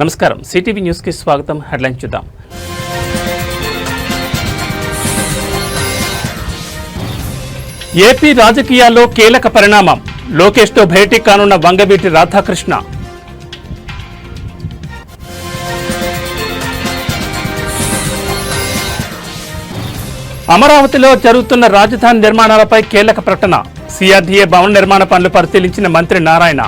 నమస్కారం, సిటీవీ న్యూస్కి స్వాగతం. హెడ్లైన్స్ చూద్దాం. ఏపీ రాజకీయాల్లో కీలక పరిణామం. లోకేష్తో భేటీ కానున్న వంగవీటి రాధాకృష్ణ. అమరావతిలో జరుగుతున్న రాజధాని నిర్మాణాలపై కీలక ప్రకటన. సిఆర్డీఏ భవన నిర్మాణ పనులు పరిశీలించిన మంత్రి నారాయణ.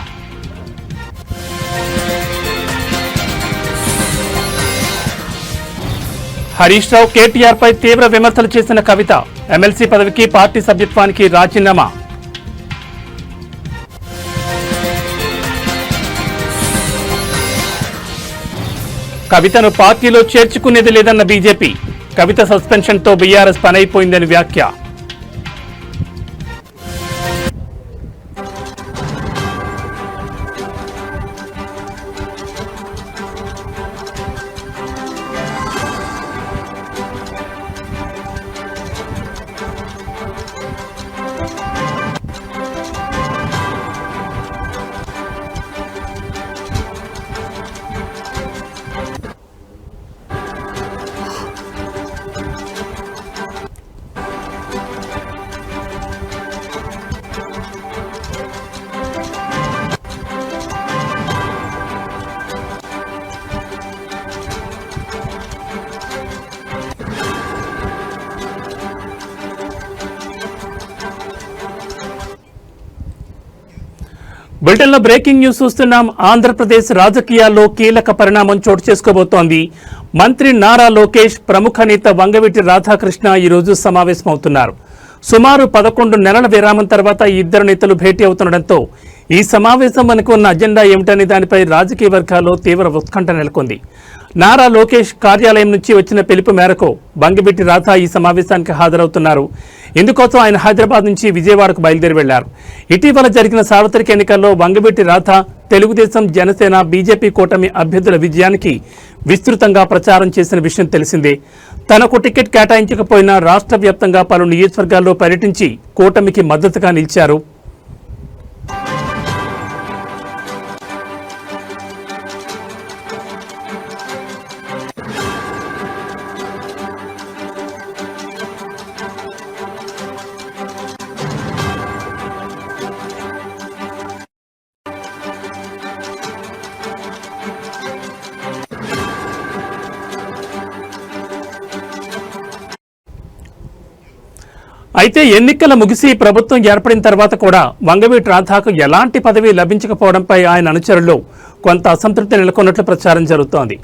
హరీష్ రావు కేటీఆర్ పై తీవ్ర విమర్శలు చేసిన కవిత. ఎమ్మెల్సీ పదవికి పార్టీ సభ్యత్వానికి రాజీనామా. కవితను పార్టీలో చేర్చుకునేది లేదన్న బీజేపీ. కవిత సస్పెన్షన్తో బీఆర్ఎస్ పనైపోయిందని వ్యాఖ్య. బులెటిన్లో బ్రేకింగ్ న్యూస్ చూస్తున్నాం. ఆంధ్రప్రదేశ్ రాజకీయాల్లో కీలక పరిణామం చోటు చేసుకోబోతోంది. మంత్రి నారా లోకేష్, ప్రముఖ నేత వంగవీటి రాధాకృష్ణ ఈరోజు సమావేశమవుతున్నారు. సుమారు 11 నెలల విరామం తర్వాత ఈ ఇద్దరు నేతలు భేటీ అవుతుండటంతో ఈ సమావేశం మనకు ఉన్న అజెండా ఏమిటనే దానిపై రాజకీయ వర్గాల్లో తీవ్ర ఉత్కంఠ నెలకొంది. నారా లోకేష్ కార్యాలయం నుంచి వచ్చిన పిలుపు మేరకు వంగవీటి రాధా ఈ సమావేశానికి హాజరవుతున్నారు. ఇందుకోసం ఆయన హైదరాబాద్ నుంచి విజయవాడకు బయలుదేరి వెళ్లారు. ఇటీవల జరిగిన సార్వత్రిక ఎన్నికల్లో వంగవీటి రాధా తెలుగుదేశం, జనసేన, బీజేపీ కూటమి అభ్యర్థుల విజయానికి విస్తృతంగా ప్రచారం చేసిన విషయం తెలిసిందే. తనకు టికెట్ కేటాయించకపోయినా రాష్ట్ర వ్యాప్తంగా పలు నియోజకవర్గాల్లో పర్యటించి కూటమికి మద్దతుగా నిలిచారు. అయితే ఎన్నికల ముగిసి ప్రభుత్వం ఏర్పడిన తర్వాత కూడా వంగవీటి రాధాకు ఎలాంటి పదవి లభించకపోవడంపై ఆయన అనుచరుల్లో కొంత అసంతృప్తి నెలకొన్నట్లు ప్రచారం జరుగుతోంది.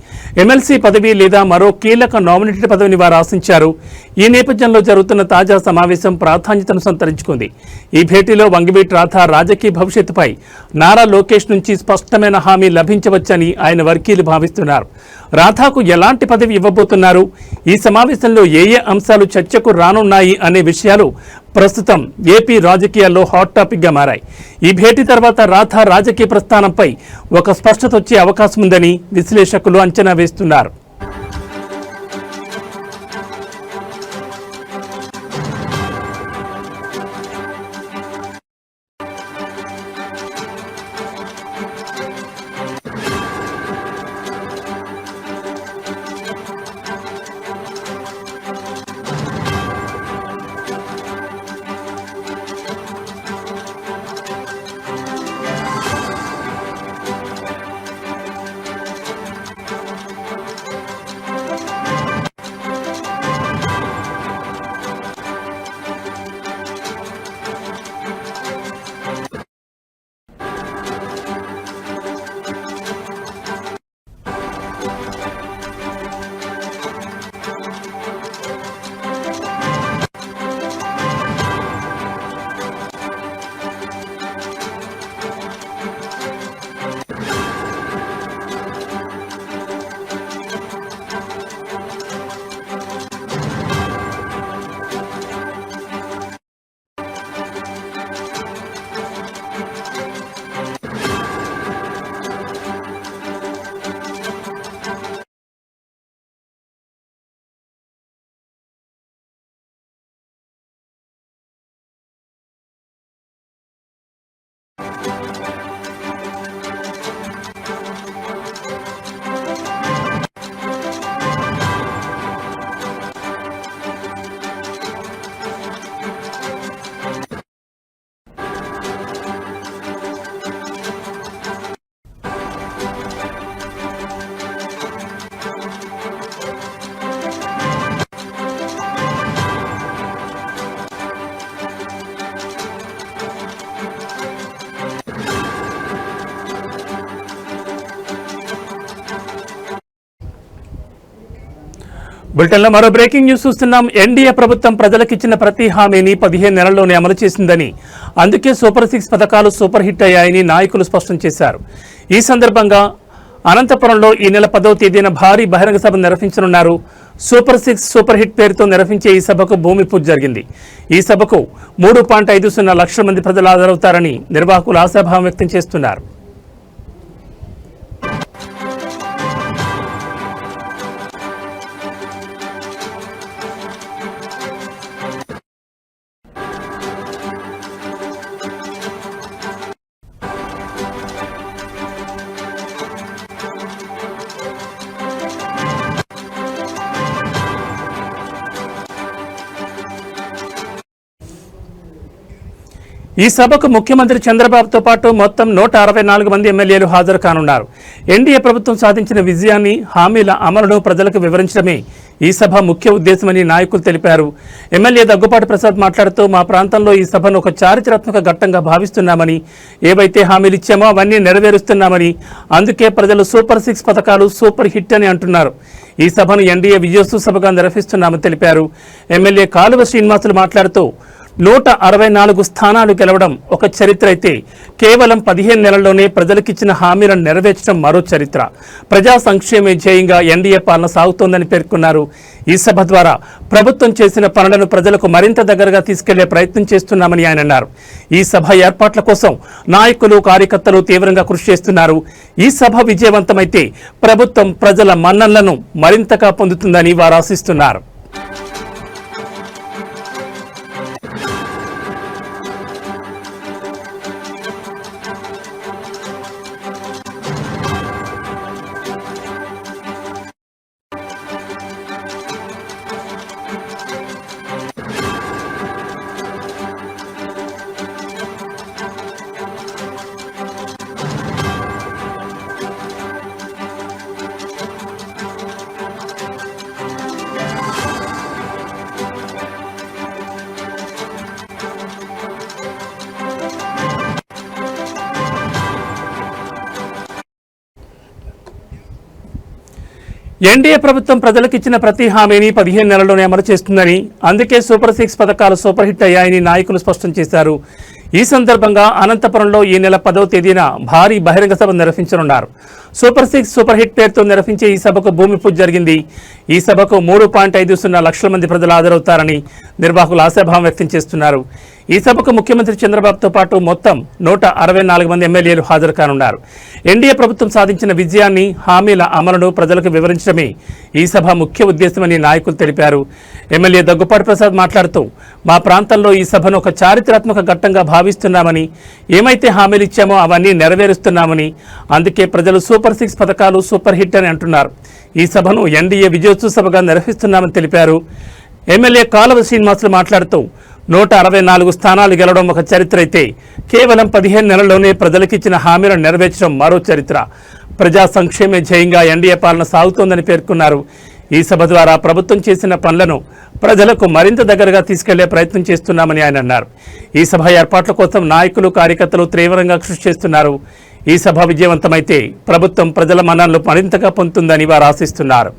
ఎమ్మెల్సీ పదవి లేదా మరో కీలక నామినేటెడ్ పదవిని వారు ఆశించారు. ఈ నేపథ్యంలో జరుగుతున్న తాజా సమావేశం ప్రాధాన్యతను సంతరించుకుంది. ఈ భేటీలో వంగవీటి రాధా రాజకీయ భవిష్యత్తుపై నారా లోకేష్ నుంచి స్పష్టమైన హామీ లభించవచ్చని ఆయన వర్గీయులు భావిస్తున్నారు. రాధాకు ఎలాంటి పదవి ఇవ్వబోతున్నారు, ఈ సమావేశంలో ఏ అంశాలు చర్చకు రానున్నాయి అనే విషయాలు ప్రస్తుతం ఏపీ రాజకీయాల్లో హాట్ టాపిక్ గా మారాయి. ఈ భేటీ తర్వాత రాధా రాజకీయ ప్రస్థానంపై ఒక స్పష్టత వచ్చే అవకాశం ఉందని విశ్లేషకులు అంచనా వేస్తున్నారు. బులెటిన్లో మరో బ్రేకింగ్ న్యూస్ చూస్తున్నాం. ఎన్డీఏ ప్రభుత్వం ప్రజలకిచ్చిన ప్రతి హామీని 15 నెలల్లోనే అమలు చేసిందని, అందుకే సూపర్ 6 పథకాలు సూపర్ హిట్ అయ్యాయని నాయకులు స్పష్టం చేశారు. ఈ సందర్భంగా అనంతపురంలో ఈ నెల 10వ తేదీన భారీ బహిరంగ సభ నిర్వహించనున్నారు. సూపర్ 6 సూపర్ హిట్ పేరుతో నిర్వహించే ఈ సభకు భూమి పూజ జరిగింది. ఈ సభకు 3.50 లక్షల మంది ప్రజలు హాజరవుతారని నిర్వాహకులు ఆశాభావం వ్యక్తం చేస్తున్నారు. ఈ సభకు ముఖ్యమంత్రి చంద్రబాబుతో పాటు మొత్తం 164 మంది ఎమ్మెల్యేలు హాజరు కానున్నారు. ఎన్డీఏ ప్రభుత్వం సాధించిన విజయాన్ని, హామీల అమలును ప్రజలకు వివరించడమే ఈ సభ ముఖ్య ఉద్దేశమని నాయకులు తెలిపారు. ఎమ్మెల్యే దగ్గుపాటి ప్రసాద్ మాట్లాడుతూ, మా ప్రాంతంలో ఈ సభను ఒక చారిత్రాత్మక ఘట్టంగా భావిస్తున్నామని, ఏవైతే హామీలు ఇచ్చామో అవన్నీ నెరవేరుస్తున్నామని, అందుకే ప్రజలు సూపర్ 6 పథకాలు సూపర్ హిట్ అని అంటున్నారు. ఈ సభను ఎన్డీఏ విజయోత్సవ సభగా నిర్వహిస్తున్నామని తెలిపారు. ఎమ్మెల్యే కాలువ శ్రీనివాసులు మాట్లాడుతూ, 164 స్థానాలు గెలవడం ఒక చరిత్ర అయితే, కేవలం 15 నెలల్లోనే ప్రజలకిచ్చిన హామీలను నెరవేర్చడం మరో చరిత్ర. ప్రజా సంక్షేమే ధ్యేయంగా ఎన్డీఏ పాలన సాగుతోందని పేర్కొన్నారు. ఈ సభ ద్వారా ప్రభుత్వం చేసిన పనులను ప్రజలకు మరింత దగ్గరగా తీసుకెళ్లే ప్రయత్నం చేస్తున్నామని ఆయన అన్నారు. ఈ సభ ఏర్పాట్ల కోసం నాయకులు, కార్యకర్తలు తీవ్రంగా కృషి చేస్తున్నారు. ఈ సభ విజయవంతమైతే ప్రభుత్వం ప్రజల మన్ననలను మరింతగా పొందుతుందని వారు ఆశిస్తున్నారు. ఎన్డీఏ ప్రభుత్వం ప్రజలకిచ్చిన ప్రతి హామీని 15 నెలల్లోనే అమలు చేస్తుందని, అందుకే సూపర్ 6 పథకాలు సూపర్ హిట్ అయ్యాయని నాయకులు స్పష్టం చేశారు. ఈ సందర్భంగా అనంతపురంలో ఈ నెల 10వ తేదీన భారీ బహిరంగ సభ నిర్వహించనున్నారు. సూపర్ 6 సూపర్ హిట్ పేరుతో నిర్వహించే ఈ సభకు భూమి పూజ జరిగింది. ఈ సభకు 3.50 లక్షల మంది ప్రజలు హాజరవుతారని నిర్వాహకులు ఆశాభావం వ్యక్తం చేస్తున్నారు. ఈ సభకు ముఖ్యమంత్రి చంద్రబాబుతో పాటు మొత్తం 164 మంది ఎమ్మెల్యేలు హాజరు కానున్నారు. ఎన్డీఏ ప్రభుత్వం సాధించిన విజయాన్ని, హామీల అమలును ప్రజలకు వివరించడమే ఈ సభ ముఖ్య ఉద్దేశమని నాయకులు తెలిపారు. ఎమ్మెల్యే దగ్గుపాటి ప్రసాద్ మాట్లాడుతూ, మా ప్రాంతంలో ఈ సభను ఒక చారిత్రాత్మక ఘట్టంగా భావిస్తున్నామని, ఏమైతే హామీలు ఇచ్చామో అవన్నీ నెరవేరుస్తున్నామని, అందుకే ప్రజలు సూపర్ 6 పథకాలు సూపర్ హిట్ అని అంటున్నారు. ఈ సభను ఎన్డీఏ విజయోత్సవ సభగా నిర్వహిస్తున్నామని తెలిపారు. ఎమ్మెల్యే కాలువ శ్రీనివాసులు మాట్లాడుతూ, 164 స్థానాలు గెలవడం ఒక చరిత్ర అయితే, కేవలం 15 నెలల్లోనే ప్రజలకిచ్చిన హామీలను నెరవేర్చడం మరో చరిత్ర. ప్రజా సంక్షేమే ధ్యేయంగా ఎన్డీఏ పాలన సాగుతోందని పేర్కొన్నారు. ఈ సభ ద్వారా ప్రభుత్వం చేసిన పనులను ప్రజలకు మరింత దగ్గరగా తీసుకెళ్లే ప్రయత్నం చేస్తున్నామని ఆయన అన్నారు. ఈ సభ ఏర్పాట్ల కోసం నాయకులు, కార్యకర్తలు తీవ్రంగా కృషి చేస్తున్నారు. ఈ సభ విజయవంతమైతే ప్రభుత్వం ప్రజల మన్ననలు మరింతగా పొందుతుందని వారు ఆశిస్తున్నారు.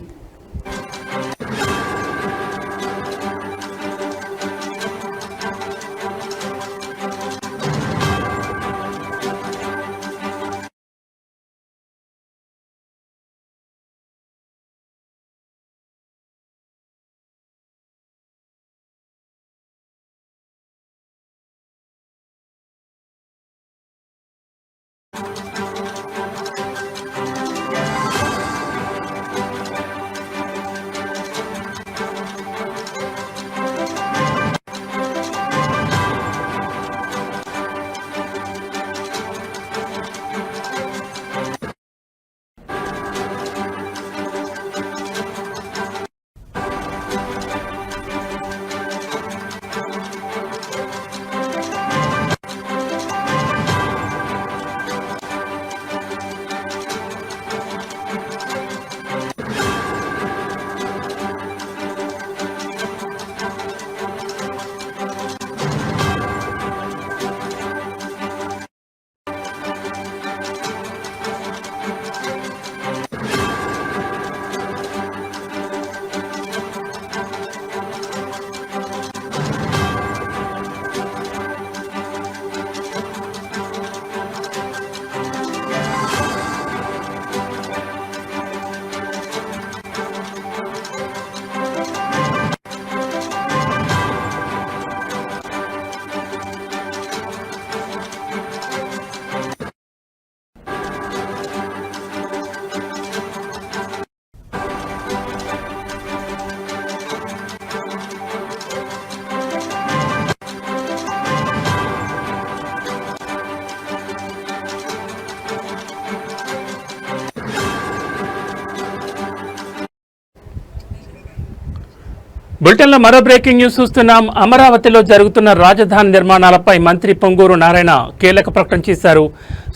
బులెటిన్లో మరో బ్రేకింగ్ న్యూస్ చూస్తున్నాం. అమరావతిలో జరుగుతున్న రాజధాని నిర్మాణాలపై మంత్రి పొంగూరు నారాయణ కీలక ప్రకటన చేశారు.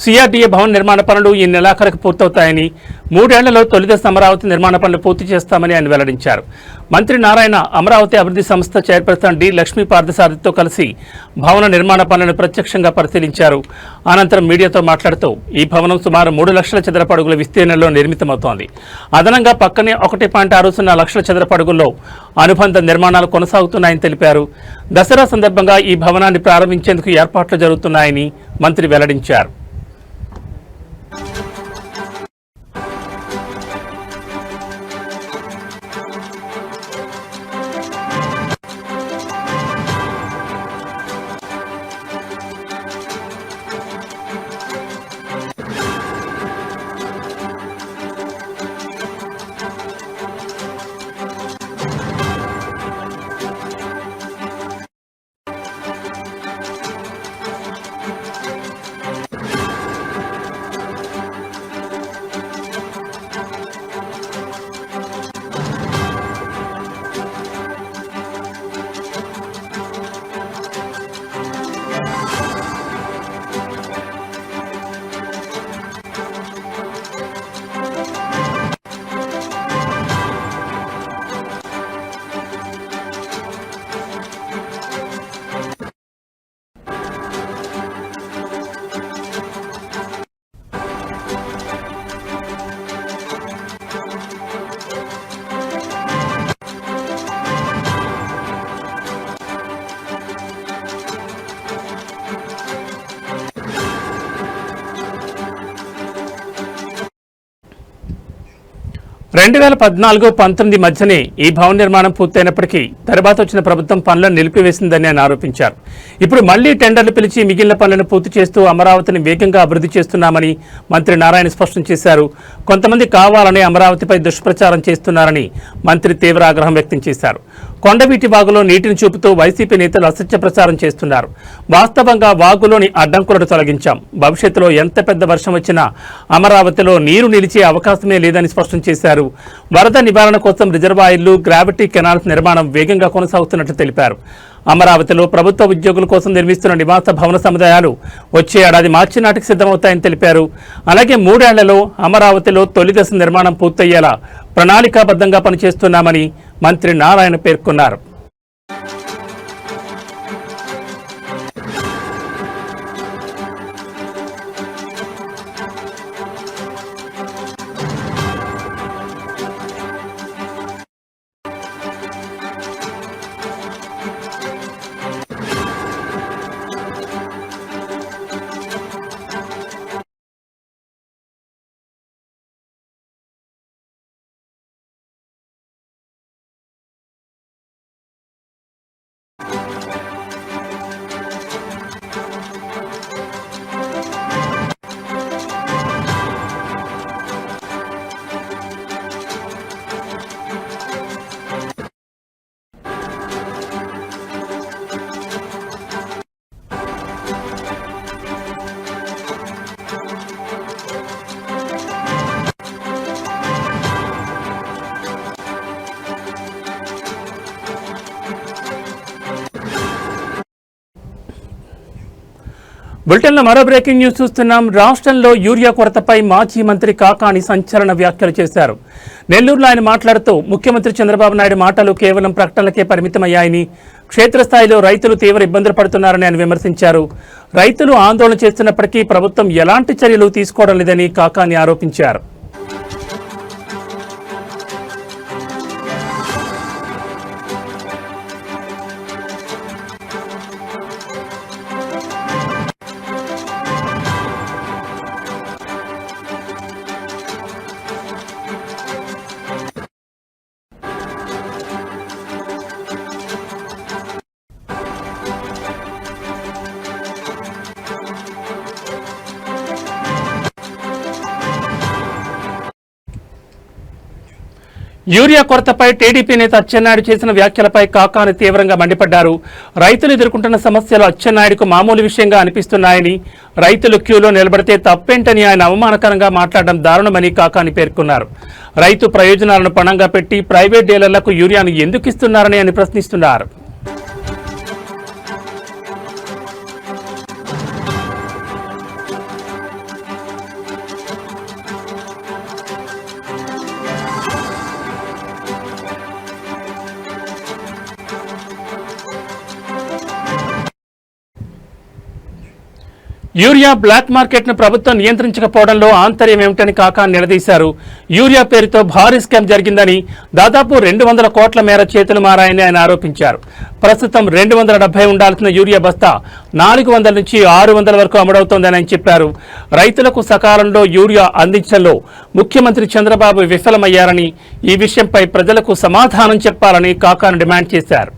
సిఆర్డీఏ భవన నిర్మాణ పనులు ఈ నెలాఖరుకు పూర్తవుతాయని, 3 ఏళ్లలో తొలిదశ అమరావతి నిర్మాణ పనులు పూర్తి చేస్తామని ఆయన వెల్లడించారు. మంత్రి నారాయణ అమరావతి అభివృద్ధి సంస్థ చైర్పర్సన్ డి లక్ష్మీ పార్థసారథితో కలిసి భవన నిర్మాణ పనులను ప్రత్యక్షంగా పరిశీలించారు. అనంతరం మీడియాతో మాట్లాడుతూ ఈ భవనం సుమారు 3 లక్షల చదరపు అడుగుల విస్తీర్ణంలో నిర్మితమవుతోంది. అదనంగా పక్కనే 1.60 లక్షల చదరపు అడుగుల్లో అనుబంధ నిర్మాణాలు కొనసాగుతున్నాయని తెలిపారు. దసరా సందర్భంగా ఈ భవనాన్ని ప్రారంభించేందుకు ఏర్పాట్లు జరుగుతున్నాయని మంత్రి వెల్లడించారు. రెండు 2014-19 మధ్యనే ఈ భవన నిర్మాణం పూర్తయినప్పటికీ తర్వాత వచ్చిన ప్రభుత్వం పనులను నిలిపివేసిందని ఆయన ఆరోపించారు. ఇప్పుడు మళ్లీ టెండర్లు పిలిచి మిగిలిన పనులను పూర్తి చేస్తూ అమరావతిని వేగంగా అభివృద్ధి చేస్తున్నామని మంత్రి నారాయణ స్పష్టం చేశారు. కొంతమంది కావాలని అమరావతిపై దుష్ప్రచారం చేస్తున్నారని మంత్రి తీవ్ర ఆగ్రహం వ్యక్తం చేశారు. కొండవీటి వాగులో నీటిని చూపుతూ వైసీపీ నేతలు అసత్య ప్రచారం చేస్తున్నారు. వాస్తవంగా వాగులోని అడ్డంకులను తొలగించాం. భవిష్యత్తులో ఎంత పెద్ద వర్షం వచ్చినా అమరావతిలో నీరు నిలిచే అవకాశమే లేదని స్పష్టం చేశారు. వరద నివారణ కోసం రిజర్వాయర్లు, గ్రావిటీ కెనాల్స్ నిర్మాణం వేగంగా కొనసాగుతున్నట్లు తెలిపారు. అమరావతిలో ప్రభుత్వ ఉద్యోగుల కోసం నిర్మిస్తున్న నివాస భవన సముదాయాలు వచ్చే ఏడాది మార్చి నాటికి సిద్ధమవుతాయని తెలిపారు. అలాగే 3 ఏళ్లలో అమరావతిలో తొలి దశ నిర్మాణం పూర్తయ్యేలా ప్రణాళికాబద్ధంగా పనిచేస్తున్నామని మంత్రి నారాయణ పేర్కొన్నారు. బులెటిన్లో మరో బ్రేకింగ్ న్యూస్ చూస్తున్నాం. రాష్ట్రంలో యూరియా కొరతపై మాజీ మంత్రి కాకాని సంచలన వ్యాఖ్యలు చేశారు. నెల్లూరులో ఆయన మాట్లాడుతూ ముఖ్యమంత్రి చంద్రబాబు నాయుడు మాటలు కేవలం ప్రకటనలకే పరిమితమయ్యాయని, క్షేత్రస్థాయిలో రైతులు తీవ్ర ఇబ్బందులు పడుతున్నారని ఆయన విమర్శించారు. రైతులు ఆందోళన చేస్తున్నప్పటికీ ప్రభుత్వం ఎలాంటి చర్యలు తీసుకోవడం లేదని కాకాని ఆరోపించారు. యూరియా కొరతపై టీడీపీ నేత అచ్చెన్నాయుడు చేసిన వ్యాఖ్యలపై కాకాని తీవ్రంగా మండిపడ్డారు. రైతులు ఎదుర్కొంటున్న సమస్యలు అచ్చెన్నాయుడుకు మామూలు విషయంగా అనిపిస్తున్నాయని, రైతులు క్యూలో నిలబడితే తప్పేంటని ఆయన అవమానకరంగా మాట్లాడడం దారుణమని కాకాని పేర్కొన్నారు. రైతు ప్రయోజనాలను పణంగా పెట్టి ప్రైవేట్ డీలర్లకు యూరియాను ఎందుకు ఇస్తున్నారని ఆయన ప్రశ్నిస్తున్నారు. యూరియా బ్లాక్ మార్కెట్ ను ప్రభుత్వం నియంత్రించకపోవడంలో ఆంతర్యం ఏమిటని కాకాని నిలదీశారు. యూరియా పేరుతో భారీ స్కామ్ జరిగిందని, దాదాపు 200 కోట్ల మేర చేతులు మారాయని ఆయన ఆరోపించారు. ప్రస్తుతం 270 ఉండాల్సిన యూరియా బస్తా 400 నుంచి 600 వరకు అమ్ముడవుతోందని ఆయన చెప్పారు. రైతులకు సకాలంలో యూరియా అందించడంలో ముఖ్యమంత్రి చంద్రబాబు విఫలమయ్యారని, ఈ విషయంపై ప్రజలకు సమాధానం చెప్పాలని కాకాని డిమాండ్ చేశారు.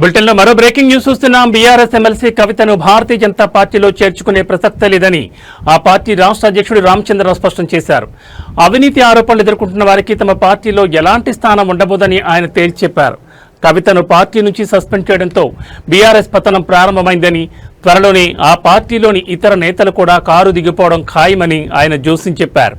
బులెటిన్లో మరో బ్రేకింగ్ న్యూస్ చూస్తున్నాం. బీఆర్ఎస్ ఎమ్మెల్సీ కవితను భారతీయ జనతా పార్టీలో చేర్చుకునే ప్రసక్తే లేదని ఆ పార్టీ రాష్ట్ర అధ్యక్షుడు రామచంద్రరావు స్పష్టం చేశారు. అవినీతి ఆరోపణలు ఎదుర్కొంటున్న వారికి తమ పార్టీలో ఎలాంటి స్థానం ఉండబోదని ఆయన తేల్చి చెప్పారు. కవితను పార్టీ నుంచి సస్పెండ్ చేయడంతో బీఆర్ఎస్ పతనం ప్రారంభమైందని, త్వరలోనే ఆ పార్టీలోని ఇతర నేతలు కూడా కారు దిగిపోవడం ఖాయమని ఆయన జోస్యం చెప్పారు.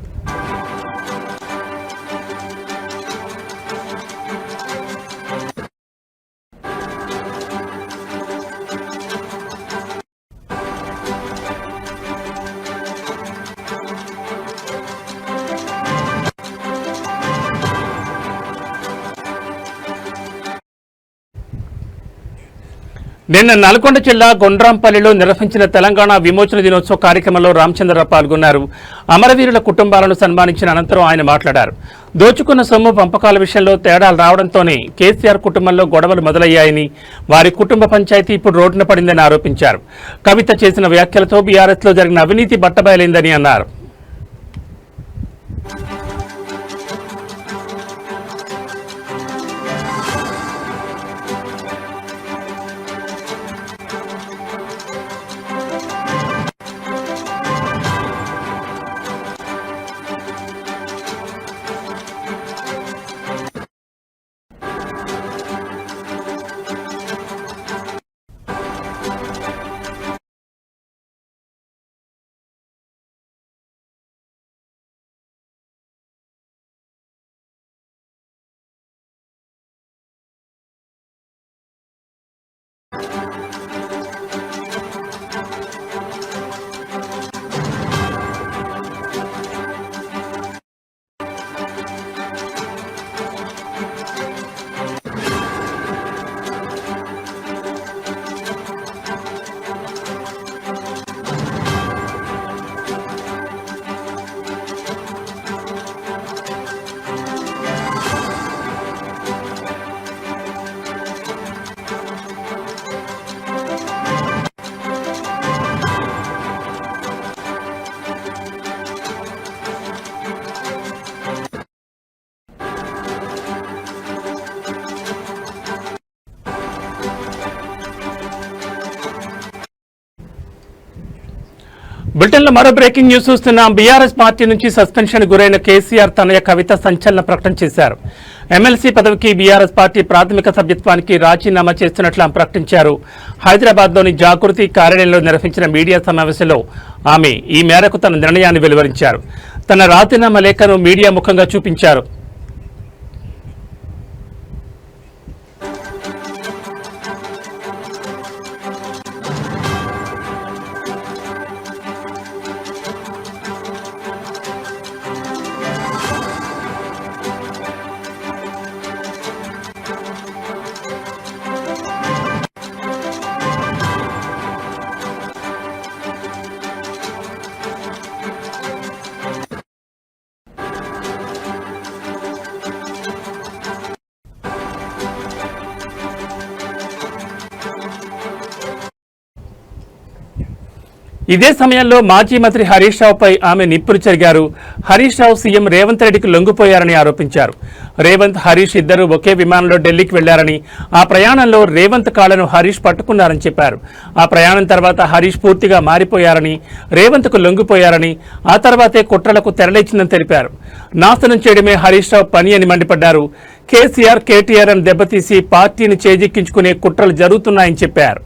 నిన్న నల్గొండ జిల్లా గొండ్రాంపల్లిలో నిర్వహించిన తెలంగాణ విమోచన దినోత్సవ కార్యక్రమంలో రామచంద్రరావు పాల్గొన్నారు. అమరవీరుల కుటుంబాలను సన్మానించిన అనంతరం ఆయన మాట్లాడారు. దోచుకున్న సొమ్ము పంపకాల విషయంలో తేడాలు రావడంతోనే కేసీఆర్ కుటుంబంలో గొడవలు మొదలయ్యాయని, వారి కుటుంబ పంచాయతీ ఇప్పుడు రోడ్డున పడిందని ఆరోపించారు. కవిత చేసిన వ్యాఖ్యలతో బీఆర్ఎస్లో జరిగిన అవినీతి బట్టబయలైందని అన్నారు. బులెటిన్లో మరో బ్రేకింగ్ న్యూస్ చూస్తున్నాం. బీఆర్ఎస్ పార్టీ నుంచి సస్పెన్షన్ గురైన కేసీఆర్ తనయ కవిత సంచలన ప్రకటన చేశారు. ఎమ్మెల్సీ పదవికి బీఆర్ఎస్ పార్టీ ప్రాథమిక సభ్యత్వానికి రాజీనామా చేస్తున్నట్లు ప్రకటించారు. హైదరాబాద్లోని జాగృతి కార్యాలయంలో నిర్వహించిన మీడియా సమావేశంలో ఆమె ఈ మేరకు తన నిర్ణయాన్ని వెలువరించారు. తన రాజీనామా లేఖను మీడియా ముఖంగా చూపించారు. ఇదే సమయంలో మాజీ మంత్రి హరీష్ రావుపై ఆమె నిప్పులు చెరిగారు. హరీష్ రావు సీఎం రేవంత్ రెడ్డికి లొంగిపోయారని ఆరోపించారు. రేవంత్, హరీష్ ఇద్దరు ఒకే విమానంలో ఢిల్లీకి వెళ్లారని, ఆ ప్రయాణంలో రేవంత్ కాళ్లను హరీష్ పట్టుకున్నారని చెప్పారు. ఆ ప్రయాణం తర్వాత హరీష్ పూర్తిగా మారిపోయారని, రేవంత్కు లొంగిపోయారని, ఆ తర్వాతే కుట్రలకు తెరలేచిందని తెలిపారు. నాశనం చేయడమే హరీష్ రావు పని అని మండిపడ్డారు. కేసీఆర్, కేటీఆర్ అని దెబ్బతీసి పార్టీని చేజిక్కించుకునే కుట్రలు జరుగుతున్నాయని చెప్పారు.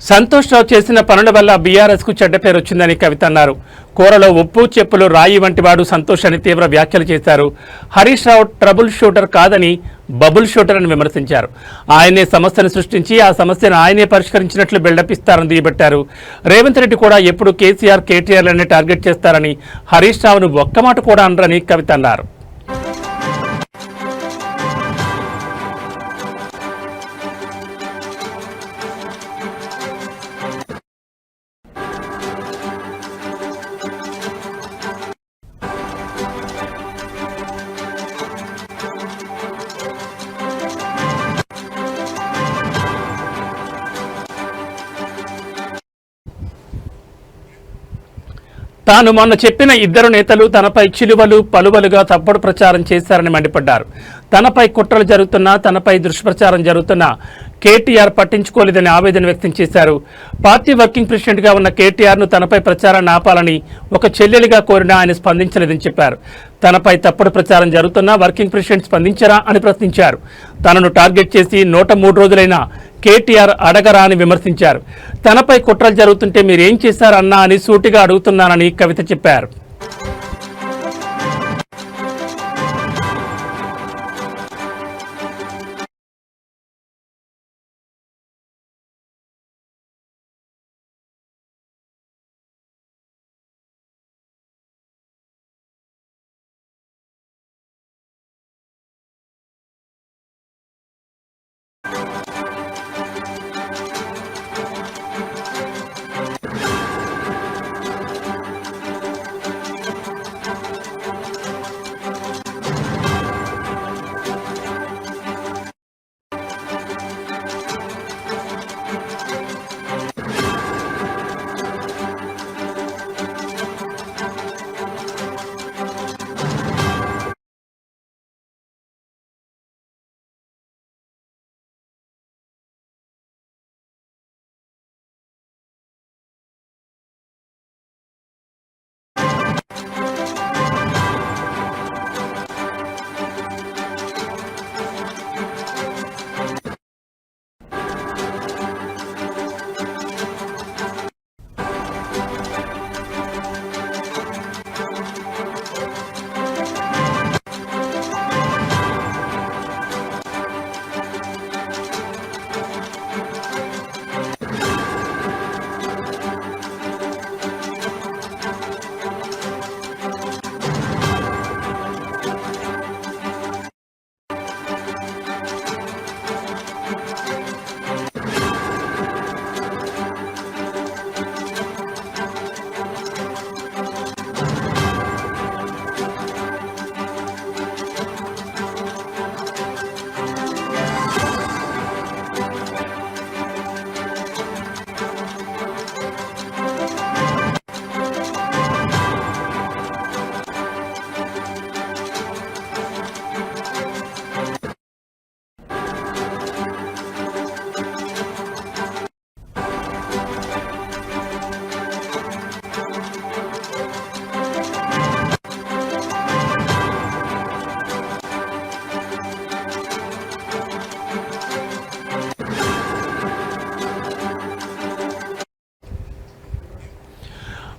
సంతోష్ రావు చేసిన పనుల వల్ల బీఆర్ఎస్ కు చెడ్డ పేరు వచ్చిందని కవిత అన్నారు. కూరలో ఉప్పు చెప్పులు రాయి వంటి వాడు సంతోష్ అని తీవ్ర వ్యాఖ్యలు చేశారు. హరీష్ రావు ట్రబుల్ షూటర్ కాదని బబుల్ షూటర్ అని విమర్శించారు. ఆయనే సమస్యను సృష్టించి ఆ సమస్యను ఆయనే పరిష్కరించినట్లు బిల్డప్ ఇస్తారని దుయ్యబట్టారు. రేవంత్ రెడ్డి కూడా ఎప్పుడు కేసీఆర్, కేటీఆర్లనే టార్గెట్ చేస్తారని, హరీష్ రావును ఒక్క మాట కూడా అనరని కవిత అన్నారు. తాను మొన్న చెప్పిన ఇద్దరు నేతలు తనపై చిలువలు పలువలుగా తప్పుడు ప్రచారం చేశారని మండిపడ్డారు. తనపై కుట్రలు జరుగుతున్నా, తనపై దుష్ప్రచారం జరుగుతున్నా కేటీఆర్ పట్టించుకోలేదని ఆవేదన వ్యక్తం చేశారు. పార్టీ వర్కింగ్ ప్రెసిడెంట్గా ఉన్న కేటీఆర్ను తనపై ప్రచారాన్ని ఆపాలని ఒక చెల్లెలిగా కోరినా ఆయన స్పందించలేదని చెప్పారు. తనపై తప్పుడు ప్రచారం జరుగుతున్నా వర్కింగ్ ప్రెసిడెంట్ స్పందించరా అని ప్రశ్నించారు. తనను టార్గెట్ చేసి 103 రోజులైనా కేటీఆర్ అడగరా అని విమర్శించారు. తనపై కుట్రలు జరుగుతుంటే మీరేం చేశారన్నా అని సూటిగా అడుగుతున్నానని కవిత చెప్పారు.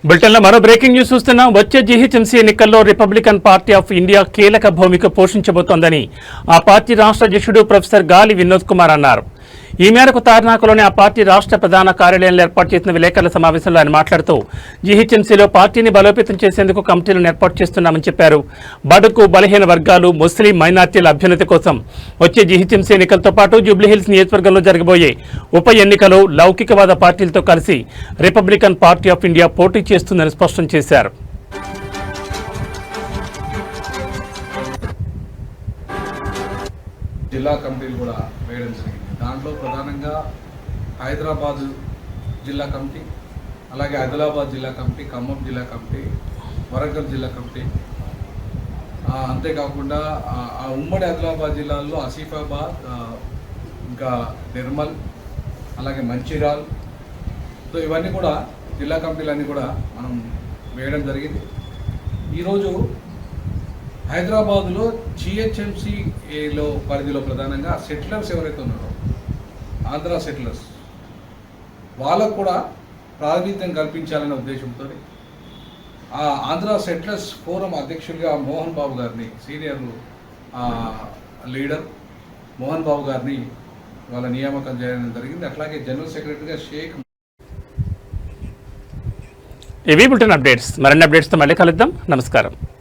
బులెటిన్లో మరో బ్రేకింగ్ న్యూస్ చూస్తున్నాం. వచ్చే జీహెచ్ఎంసీ ఎన్నికల్లో రిపబ్లికన్ పార్టీ ఆఫ్ ఇండియా కీలక భూమిక పోషించబోతోందని ఆ పార్టీ రాష్ట్ర అధ్యక్షుడు ప్రొఫెసర్ గాలి వినోద్ కుమార్ అన్నారు. ఈ మేరకు తార్నాకలోని ఆ పార్టీ రాష్ట్ర ప్రధాన కార్యాలయంలో ఏర్పాటు చేసిన విలేకరుల సమావేశంలో ఆయన మాట్లాడుతూ జీహెచ్ఎంసీలో పార్టీని బలోపేతం చేసేందుకు కమిటీలను ఏర్పాటు చేస్తున్నామని చెప్పారు. బడుగు బలహీన వర్గాలు, ముస్లిం మైనార్టీల అభ్యున్నతి కోసం వచ్చే జీహెచ్ఎంసీ ఎన్నికలతో పాటు జూబ్లీహిల్స్ నియోజకవర్గంలో జరగబోయే ఉప ఎన్నికలో లౌకికవాద పార్టీలతో కలిసి రిపబ్లికన్ పార్టీ ఆఫ్ ఇండియా పోటీ చేస్తుందని స్పష్టం చేశారు. జిల్లా కమిటీలు కూడా వేయడం జరిగింది. దాంట్లో ప్రధానంగా హైదరాబాద్ జిల్లా కమిటీ, అలాగే ఆదిలాబాద్ జిల్లా కమిటీ, ఖమ్మం జిల్లా కమిటీ, వరంగల్ జిల్లా కమిటీ, అంతేకాకుండా ఆ ఉమ్మడి ఆదిలాబాద్ జిల్లాల్లో ఆసిఫాబాద్, ఇంకా నిర్మల్, అలాగే మంచిర్యాల్, సో ఇవన్నీ కూడా జిల్లా కమిటీలన్నీ కూడా మనం వేయడం జరిగింది. ఈరోజు హైదరాబాదులో జిహెచ్ఎంసీలో పరిధిలో ప్రధానంగా సెటిలర్స్ ఎవరైతే ఉన్నారో, ఆంధ్ర సెటిలర్స్, వాళ్ళకు కూడా ప్రాతినిధ్యం కల్పించాలనే ఉద్దేశంతో ఆ ఆంధ్ర సెటిలర్స్ ఫోరం అధ్యక్షులుగా మోహన్ బాబు గారిని, సీనియర్ లీడర్ మోహన్ బాబు గారిని వాళ్ళ నియామకం చేయడం జరిగింది. అట్లాగే జనరల్ సెక్రటరీగా షేక్. ఇవి బులెటిన్ అప్డేట్స్. మరిన్ని అప్డేట్స్తో మళ్ళీ కలుద్దాం. నమస్కారం.